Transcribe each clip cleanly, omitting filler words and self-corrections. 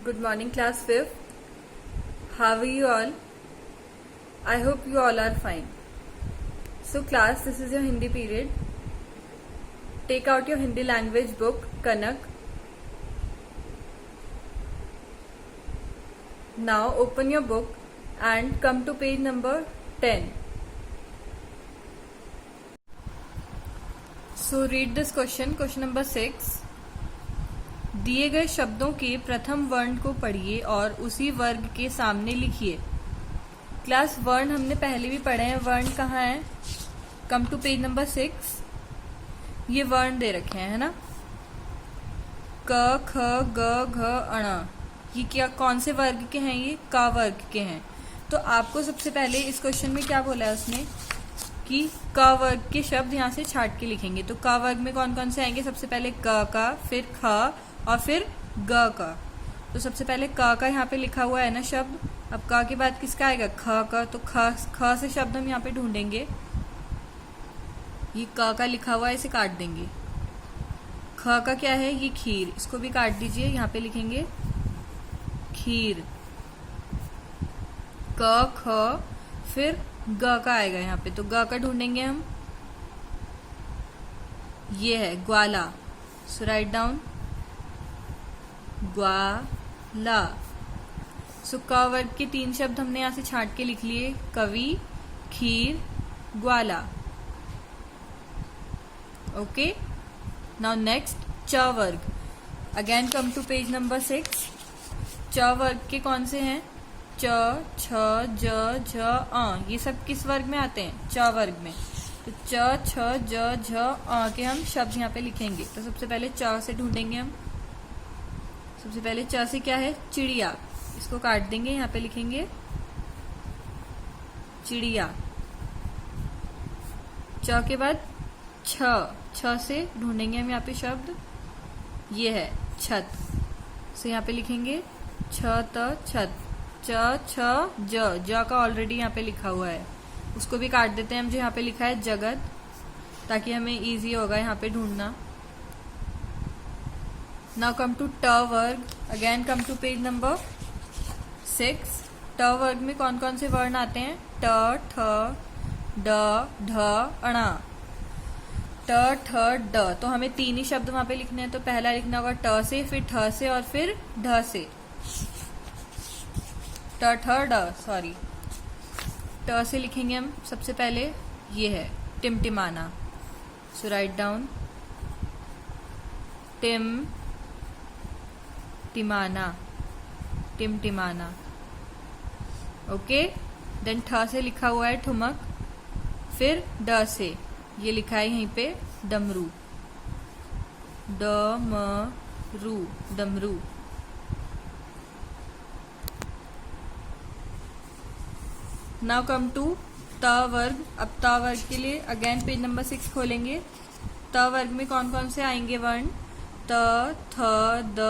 Good morning, class 5th. How are you all? I hope you all are fine. So class, this is your Hindi period. Take out your Hindi language book, Kanak. Now open your book and come to page number 10. So read this question number 6. दिए गए शब्दों के प्रथम वर्ण को पढ़िए और उसी वर्ग के सामने लिखिए। क्लास वर्ण हमने पहले भी पढ़े हैं। वर्ण कहाँ है? Come to page number 6। ये वर्ण दे रखे हैं, है ना? क, ख, ग, घ, अण। ये क्या, कौन से वर्ग के हैं? ये क वर्ग के हैं। तो आपको सबसे पहले इस क्वेश्चन में क्या बोला है उसने कि क वर्ग के शब्द यहाँ से छाट के लिखेंगे। तो क वर्ग में कौन कौन से आएंगे? सबसे पहले क का, फिर ख और फिर ग का। तो सबसे पहले क का यहाँ पे लिखा हुआ है ना शब्द। अब क के बाद किसका आएगा? ख का। तो ख से शब्द हम यहाँ पे ढूंढेंगे। ये क का लिखा हुआ है, इसे काट देंगे। ख का क्या है? ये खीर, इसको भी काट दीजिए। यहाँ पे लिखेंगे खीर। क, ख, फिर ग का आएगा यहाँ पे। तो ग का ढूंढेंगे हम। ये है ग्वाला। सो राइट डाउन ग्वाला। सो क वर्ग के 3 शब्द हमने यहाँ से छांट के लिख लिए। कवि, खीर, ग्वाला। ओके, नाउ नेक्स्ट च वर्ग। Again come to page number 6। च वर्ग के कौन से हैं? च, छ, ज, झ, अ। ये सब किस वर्ग में आते हैं? च वर्ग में। तो च, छ, ज, झ, अ के हम शब्द यहाँ पे लिखेंगे। तो सबसे पहले च से ढूंढेंगे हम। सबसे पहले च से क्या है? चिड़िया। इसको काट देंगे, यहाँ पे लिखेंगे चिड़िया। च के बाद छ से ढूंढेंगे हम यहाँ पे शब्द। ये है छत। से यहाँ पे लिखेंगे छत, छत। च, छ, ज का ऑलरेडी यहाँ पे लिखा हुआ है, उसको भी काट देते हैं हम। जो यहाँ पे लिखा है जगत, ताकि हमें इजी होगा यहाँ पे ढूंढना। नाउ कम टू ट वर्ग। Again come to page number 6। ट वर्ग में कौन कौन से वर्ण आते हैं? ट, ठ, ड, ढ, अण। ट, ठ, ड। तो हमें 3 ही शब्द वहां पे लिखने हैं। तो पहला लिखना होगा ट से, फिर ठ से और फिर ढ से। ट, ठ, ड, सॉरी। ट से लिखेंगे हम सबसे पहले। ये है टिमटिमाना। सो राइट डाउन टिमटिमाना, टिमटिमाना। ओके, देन ठ से लिखा हुआ है ठुमक। फिर ड से ये लिखा है यहीं पे डमरू। डमरू, डमरू। नाउ कम टू त वर्ग। अब त वर्ग के लिए अगेन पेज नंबर 6 खोलेंगे। त वर्ग में कौन कौन से आएंगे वर्ण? त, थ, द,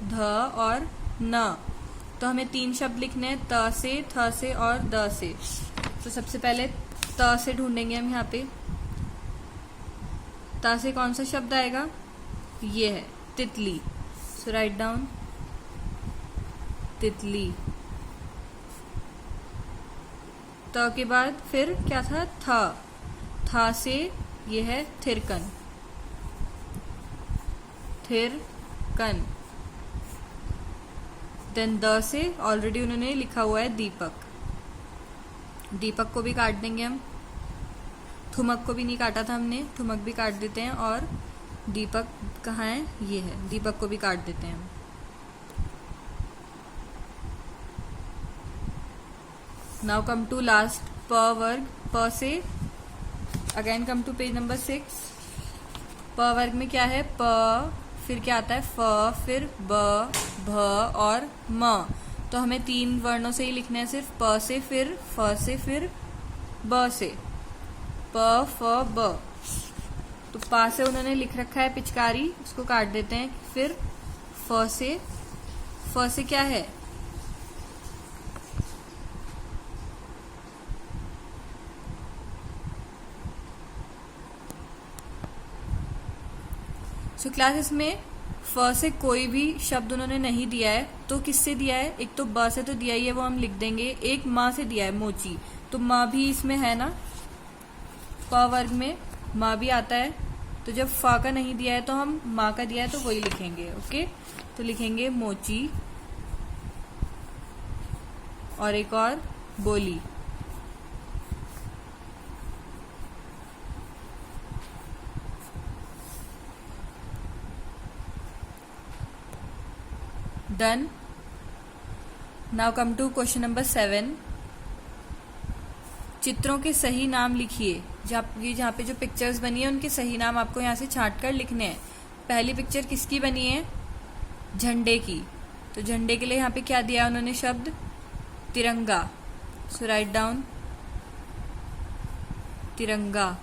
ध और न। तो हमें 3 शब्द लिखने हैं, त से, थ से और द से। तो सबसे पहले त से ढूंढेंगे हम यहाँ पे। त से कौन सा शब्द आएगा? ये है तितली। सो राइट डाउन तितली। त के बाद फिर क्या था? था से ये है थिरकन, थिरकन। देन द से ऑलरेडी उन्होंने लिखा हुआ है दीपक। दीपक को भी काट देंगे हम। ठुमक को भी नहीं काटा था हमने, ठुमक भी काट देते हैं। और दीपक कहाँ है? ये है, दीपक को भी काट देते हैं हम। नाउ कम टू लास्ट प वर्ग। प से again come to page number 6। प वर्ग में क्या है? प, फिर क्या आता है? फ, फिर ब, भ और म। तो हमें 3 वर्णों से ही लिखना है, सिर्फ प से, फिर फ से, फिर ब से। प, फ, ब। तो पा से उन्होंने लिख रखा है पिचकारी, उसको काट देते हैं। फिर फ से क्या है? सो क्लासेस में फ से कोई भी शब्द उन्होंने नहीं दिया है, तो किससे दिया है? एक तो ब से तो दिया ही है, वो हम लिख देंगे। एक माँ से दिया है, मोची, तो माँ भी इसमें है ना, प वर्ग में माँ भी आता है। तो जब फा का नहीं दिया है तो हम माँ का दिया है तो वही लिखेंगे। ओके, तो लिखेंगे मोची, और एक और बोली। Done. Now come to question number 7। चित्रों के सही नाम लिखिए। जहाँ पे जो पिक्चर्स बनी है उनके सही नाम आपको यहाँ से छांट कर लिखने हैं। पहली पिक्चर किसकी बनी है? झंडे की। तो झंडे के लिए यहाँ पे क्या दिया उन्होंने शब्द? तिरंगा। सो राइट डाउन तिरंगा।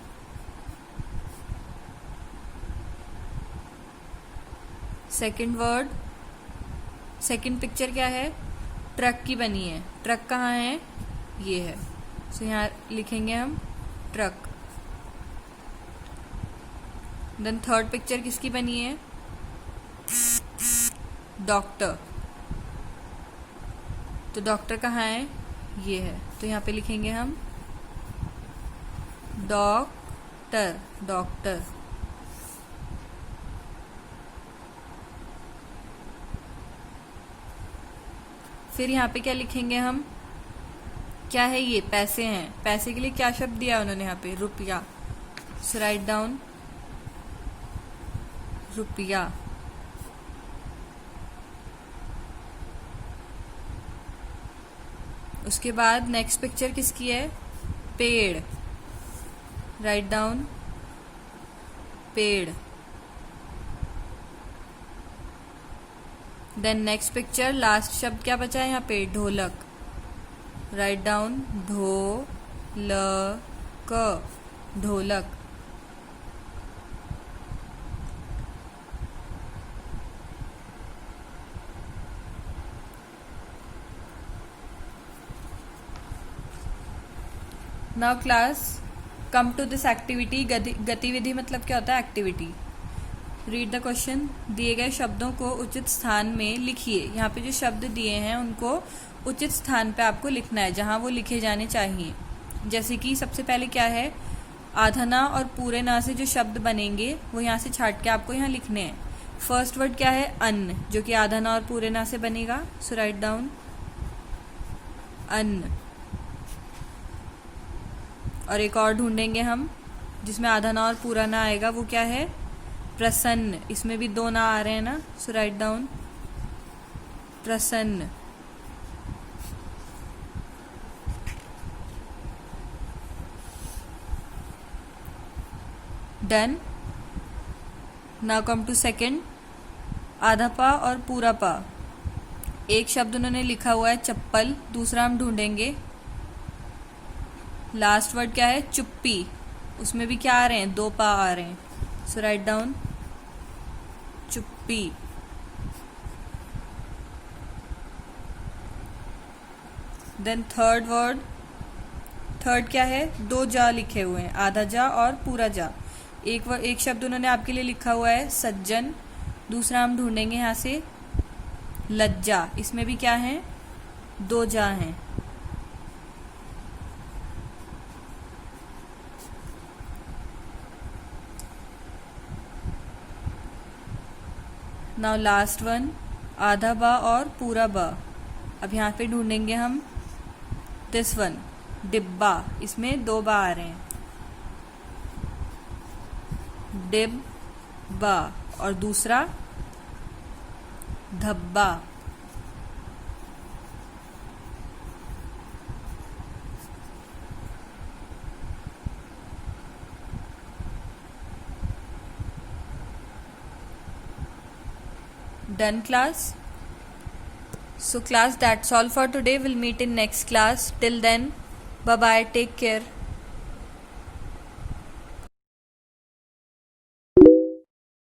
सेकंड वर्ड, सेकंड पिक्चर क्या है? ट्रक की बनी है। ट्रक कहाँ है? ये है। सो यहाँ लिखेंगे हम ट्रक। देन थर्ड पिक्चर किसकी बनी है? डॉक्टर। तो डॉक्टर कहाँ है? ये है। तो यहाँ पे लिखेंगे हम डॉक्टर, डॉक्टर। फिर यहाँ पे क्या लिखेंगे हम? क्या है ये? पैसे हैं। पैसे के लिए क्या शब्द दिया उन्होंने यहाँ पे? रुपया। सो राइट डाउन रुपया। उसके बाद नेक्स्ट पिक्चर किसकी है? पेड़। राइट डाउन पेड़। देन नेक्स्ट पिक्चर, लास्ट शब्द क्या बचा है यहाँ पे? ढोलक। राइट डाउन ढोलक, ढोलक। Now class come to this activity. गतिविधि मतलब क्या होता है? एक्टिविटी। Read the question. दिए गए शब्दों को उचित स्थान में लिखिए। यहाँ पे जो शब्द दिए हैं उनको उचित स्थान पे आपको लिखना है, जहाँ वो लिखे जाने चाहिए। जैसे कि सबसे पहले क्या है? आधा ना और पूरे ना से जो शब्द बनेंगे वो यहाँ से छाट के आपको यहाँ लिखने हैं। फर्स्ट वर्ड क्या है? अन्न, जो कि आधा ना और पूरे ना से बनेगा। सो राइट डाउन अन्न। और एक और ढूंढेंगे हम जिसमें आधा ना और पूरा ना आएगा, वो क्या है? प्रसन्न। इसमें भी दो ना आ रहे हैं ना। सो राइट डाउन प्रसन्न। Done. Now come to second. आधा पा और पूरा पा। एक शब्द उन्होंने लिखा हुआ है चप्पल, दूसरा हम ढूंढेंगे। लास्ट वर्ड क्या है? चुप्पी। उसमें भी क्या आ रहे हैं? दो पा आ रहे हैं। सो राइट डाउन चुप्पी। देन थर्ड वर्ड, थर्ड क्या है? दो जा लिखे हुए हैं, आधा जा और पूरा जा। एक शब्द उन्होंने आपके लिए लिखा हुआ है सज्जन, दूसरा हम ढूंढेंगे यहाँ से लज्जा। इसमें भी क्या है? दो जा हैं। नाउ लास्ट वन, आधा बा और पूरा बा। अब यहाँ पे ढूंढेंगे हम दिस वन डिब्बा। इसमें दो बा आ रहे हैं, डिब्बा। और दूसरा धब्बा। Done class? So class, that's all for today. We'll meet in next class. Till then, bye bye, take care.